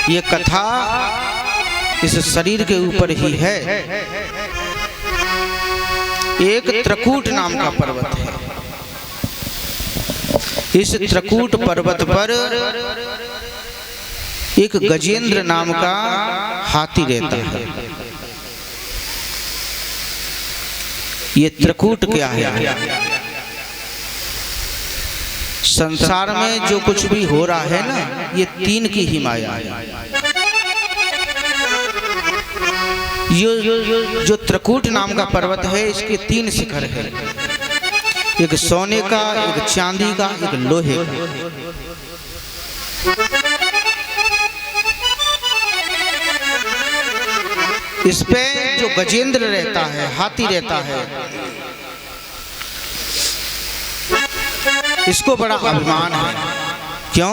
ये कथा इस शरीर के ऊपर ही है। एक त्रकूट नाम का पर्वत है। इस त्रकूट पर्वत पर एक गजेंद्र नाम का हाथी रहता है। ये त्रकूट क्या है? संसार में जो कुछ भी हो रहा है ना, ये तीन की ही माया है। ये जो त्रकूट नाम का पर्वत है, इसके तीन शिखर है। एक सोने का, एक चांदी का, एक लोहे का। इस पे जो गजेंद्र रहता है, हाथी रहता है, इसको बड़ा अभिमान है। क्यों?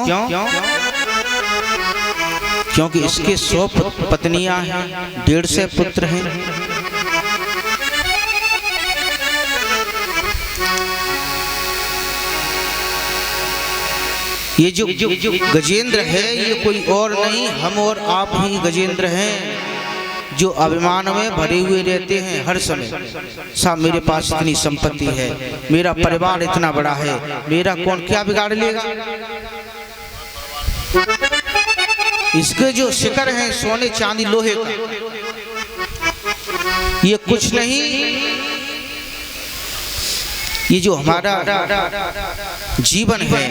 क्योंकि इसके 100 पत्नियां हैं, 150 पुत्र हैं। ये जो गजेंद्र है, ये कोई और नहीं, हम और आप ही गजेंद्र हैं, जो अभिमान में भरे हुए रहते हैं हर समय। साहब मेरे पास इतनी संपत्ति है, मेरा परिवार इतना बड़ा है, मेरा कौन क्या बिगाड़ लेगा। इसके जो शिखर हैं सोने चांदी लोहे का, ये कुछ नहीं, ये जो हमारा जीवन है,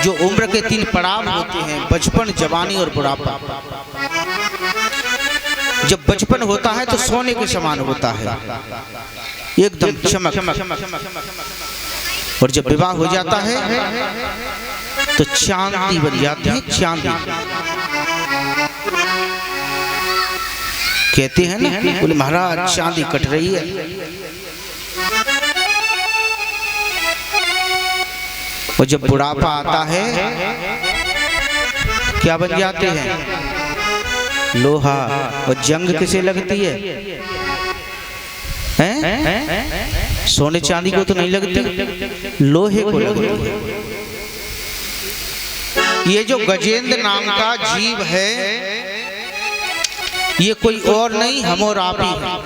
जो उम्र के 3 पड़ाव होते हैं, बचपन, जवानी और बुढ़ापा। जब बचपन होता है तो सोने के समान होता है, एकदम चमक। और जब विवाह हो जाता है तो चांदी बन जाती है। चांदी कहते हैं ना, बोले महाराज चांदी कट रही है। और जब बुढ़ापा आता है क्या बन जाते हैं? लोहा। और जंग किसे लगती है? हैं? सोने चांदी को तो नहीं लगती, लोहे को लगती है। ये जो गजेंद्र नाम का जीव है, ये कोई और नहीं, हम और आप ही हैं।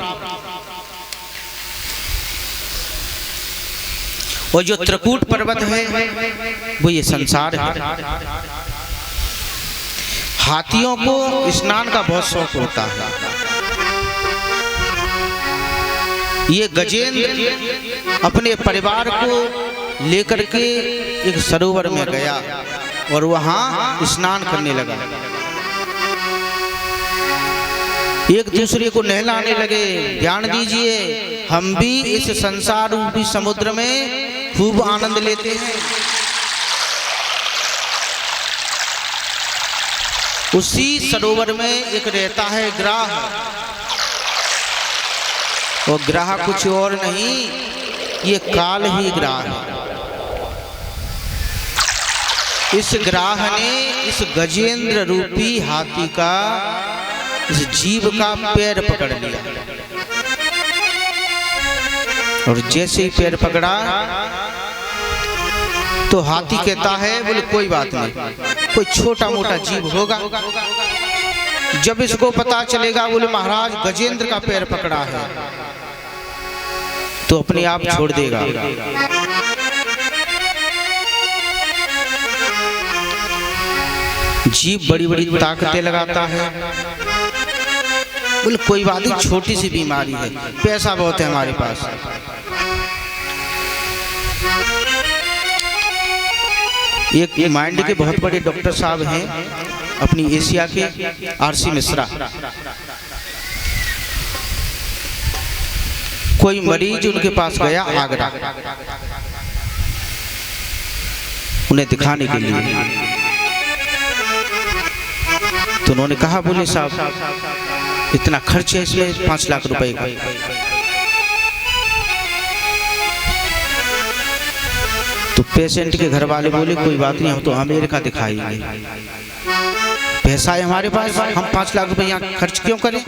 और जो त्रकूट पर्वत है वो ये संसार है। हाथियों को स्नान का बहुत शौक होता है। ये गजेंद्र अपने परिवार को लेकर के एक सरोवर में गया और वहां स्नान करने लगा। एक दूसरे को नहलाने लगे। ध्यान दीजिए, हम भी इस संसार रूपी समुद्र में खूब आनंद लेते हैं। उसी सरोवर में एक रहता है ग्राह, और ग्राह कुछ और नहीं, ये काल ही ग्राह है। इस ग्राह ने इस गजेंद्र रूपी हाथी का, इस जीव का पैर पकड़ लिया। और जैसे ही पैर पकड़ा तो हाथी कहता है, बोले कोई बात नहीं, कोई छोटा मोटा जीव होगा, जब इसको पता चलेगा बोले महाराज गजेंद्र का पैर पकड़ा है तो अपने आप छोड़ देगा। जीव बड़ी बड़ी ताकतें लगाता है, बोले कोई बात नहीं, छोटी सी बीमारी है, पैसा बहुत है हमारे पास। एक माइंड के बहुत बड़े डॉक्टर साहब हैं अपनी एशिया के, आरसी मिश्रा। कोई मरीज उनके पास गया आगरा, उन्हें दिखाने के लिए। तो उन्होंने कहा, बोले साहब इतना खर्च है इसमें 5 लाख रुपए का। तो पेशेंट के घर वाले बोले कोई बात नहीं, हम तो अमेरिका दिखाएंगे, पैसा है हमारे पास, हम 5 लाख रुपए यहाँ खर्च क्यों करें।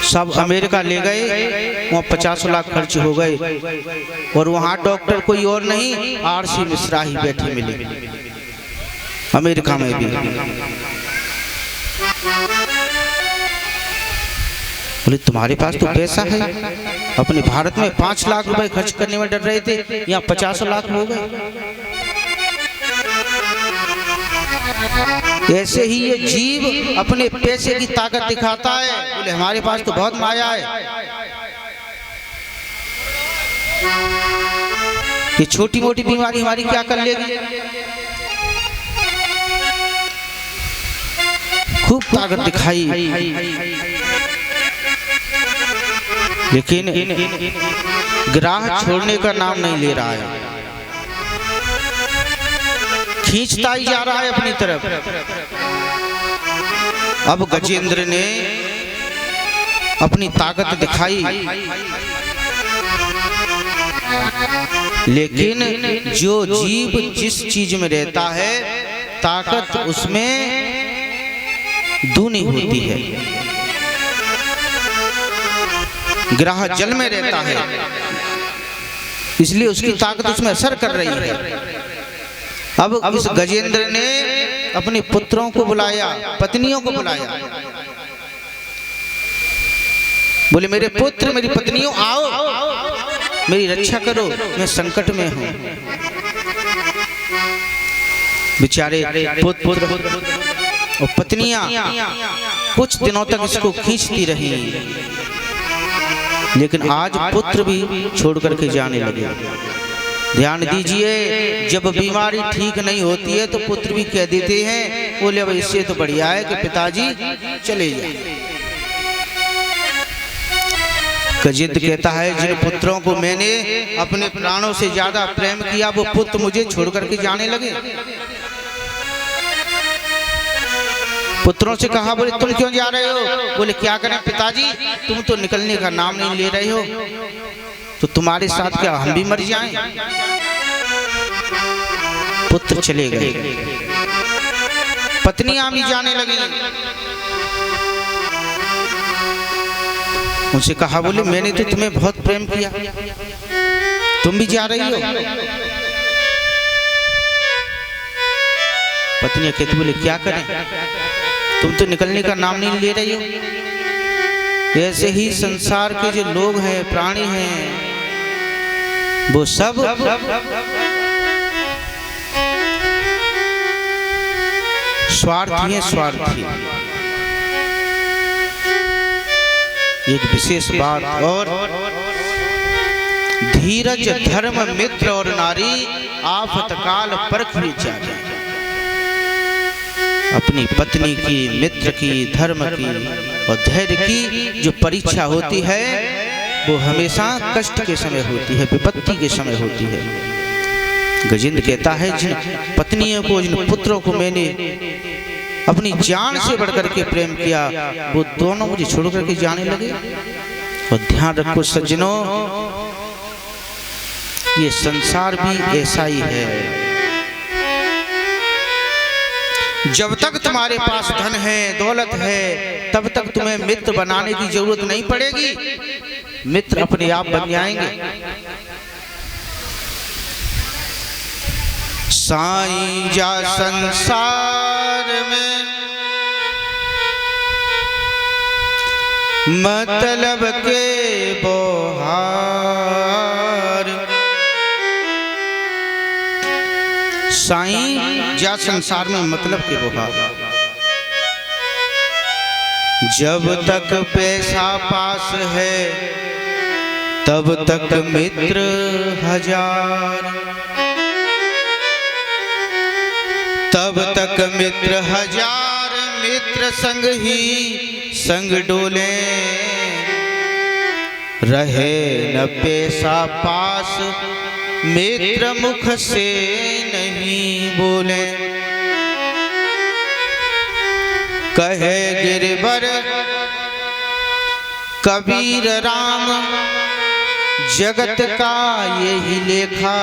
सब अमेरिका ले गए, वहाँ 50 लाख खर्च हो गए। और वहाँ डॉक्टर कोई और नहीं, आरसी मिश्रा ही बैठे मिले। अमेरिका में भी। बोले तुम्हारे पास तो पैसा है, अपने भारत में 5 लाख रुपए खर्च करने में डर रहे थे, यहाँ 50 लाख हो गए। ऐसे ही ये जीव अपने पैसे की ताकत दिखाता है। बोले हमारे पास तो बहुत माया है, ये छोटी मोटी बीमारी हमारी क्या कर लेगी। खूब ताकत दिखाई, लेकिन ग्राह छोड़ने का नाम नहीं ले रहा है, खींचता ही जा रहा है अपनी तरफ। अब गजेंद्र ने अपनी ताकत दिखाई, लेकिन जो जीव जिस चीज में रहता है ताकत उसमें दूनी होती है। ग्राह जल में रहता है, इसलिए उसकी ताकत उसमें असर कर रही है। अब इस गजेंद्र ने अपने पुत्रों को बुलाया, पत्नियों को बुलाया। बोले मेरे पुत्र मेरी पत्नियों आओ, मेरी रक्षा करो, मैं संकट में हूं। बेचारे पुत्र और पत्नियां कुछ दिनों तक इसको खींचती रही, लेकिन आज पुत्र भी छोड़ करके जाने लगे। ध्यान दीजिए, जब बीमारी ठीक नहीं होती है तो पुत्र भी कह देते हैं, बोले अब इससे तो बढ़िया है कि पिताजी चले जाए। गजेंद्र कहता है जिन पुत्रों को मैंने अपने प्राणों से ज्यादा प्रेम किया वो पुत्र मुझे छोड़ करके जाने लगे। पुत्रों से कहा, बोले तुम क्यों जा रहे हो? बोले क्या करें पिताजी, तुम तो निकलने का नाम नहीं ले रहे हो, तो तुम्हारे साथ क्या हम भी मर जाएं? पुत्र चले गए, पत्नियां भी जाने लगी। उनसे कहा, बोले मैंने तो तुम्हें बहुत प्रेम किया, तुम भी जा रही हो? पत्नियां कहती, बोले क्या करें, तुम तो निकलने का नाम नहीं ले रही हो। ऐसे ही संसार के जो लोग हैं, प्राणी हैं, वो सब स्वार्थी हैं, स्वार्थी। एक विशेष बात और, धीरज धर्म मित्र और नारी आफत काल परख विचारे। अपनी पत्नी की, मित्र की, धर्म की और धैर्य की जो परीक्षा होती है वो हमेशा कष्ट के समय होती है, विपत्ति के समय होती है। गजेंद्र कहता है जिन पत्नियों को, जिन पुत्रों को मैंने अपनी जान से बढ़कर के प्रेम किया, वो दोनों मुझे छोड़ करके जाने लगे। और ध्यान रखो सज्जनों, ये संसार भी ऐसा ही है। जब तक तुम्हारे पास धन है, दौलत है, तब तक तुम्हें मित्र बनाने की जरूरत नहीं पड़ेगी, मित्र अपने आप बन जाएंगे। साईं जा संसार में मतलब के बोहार। साईं जा संसार में मतलब के बोहार। जब तक पैसा पास है तब तक मित्र हजार, तब तक मित्र हजार, मित्र संग ही संग डोले, रहे न पैसा पास मित्र मुख से नहीं बोले। कहे गिरवर कबीर राम, जगत का यही लेखा,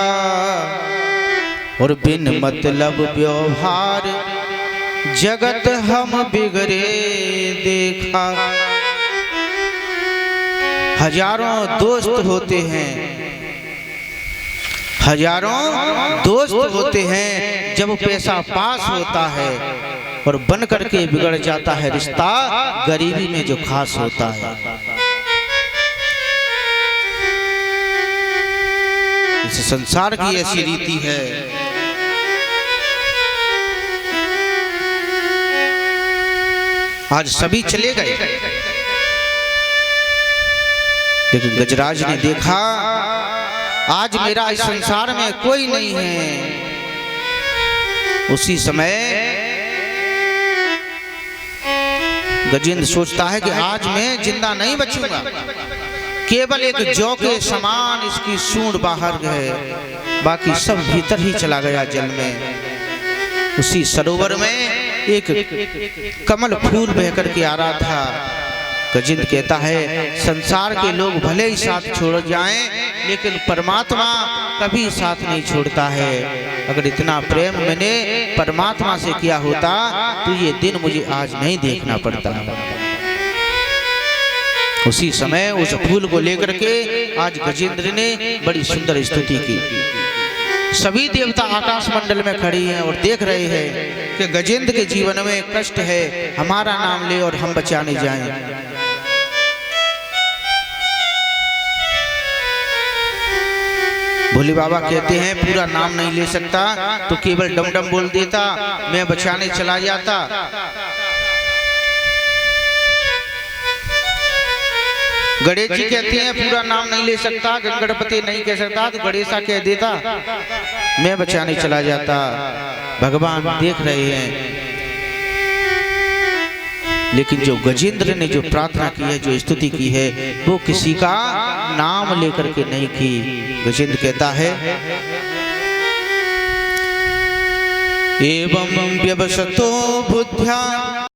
और बिन मतलब व्यवहार जगत हम बिगड़े देखा। हजारों दोस्त होते हैं, हजारों दोस्त होते हैं, जब पैसा पास होता है और बन करके बिगड़ जाता है रिश्ता गरीबी में जो खास होता है। इस संसार की ऐसी रीति है। आज सभी चले गए, लेकिन गजराज ने देखा आज मेरा इस संसार में कोई नहीं है। उसी समय गजेंद्र सोचता है कि आज मैं जिंदा नहीं बचूंगा। केवल एक जौ के समान इसकी सूंड बाहर है, बाकी सब भीतर ही चला गया जल में। उसी सरोवर में एक कमल फूल बह करके आ रहा था। गजेंद्र कहता है संसार के लोग भले ही साथ छोड़ जाएं, लेकिन परमात्मा कभी साथ नहीं छोड़ता है। अगर इतना प्रेम मैंने परमात्मा से किया होता तो ये दिन मुझे आज नहीं देखना पड़ता। उसी समय उस फूल को लेकर के आज गजेंद्र ने बड़ी सुंदर स्तुति की। सभी देवता आकाश मंडल में खड़ी हैं और देख रहे हैं कि गजेंद्र के जीवन में कष्ट है, हमारा नाम ले और हम बचाने जाएं। भोले बाबा कहते हैं पूरा नाम नहीं ले सकता तो केवल डम डम बोल देता, मैं बचाने चला जाता। गणेश जी कहते हैं पूरा नाम नहीं ले सकता, गणपति नहीं कह सकता तो गणेशा कह देता, मैं बचाने चला जाता। भगवान देख रहे हैं, लेकिन जो गजेंद्र ने जो प्रार्थना की है, जो स्तुति की है, वो किसी का नाम लेकर के नहीं की। गजेंद्र कहता है एवं व्यवसतो बुद्ध्या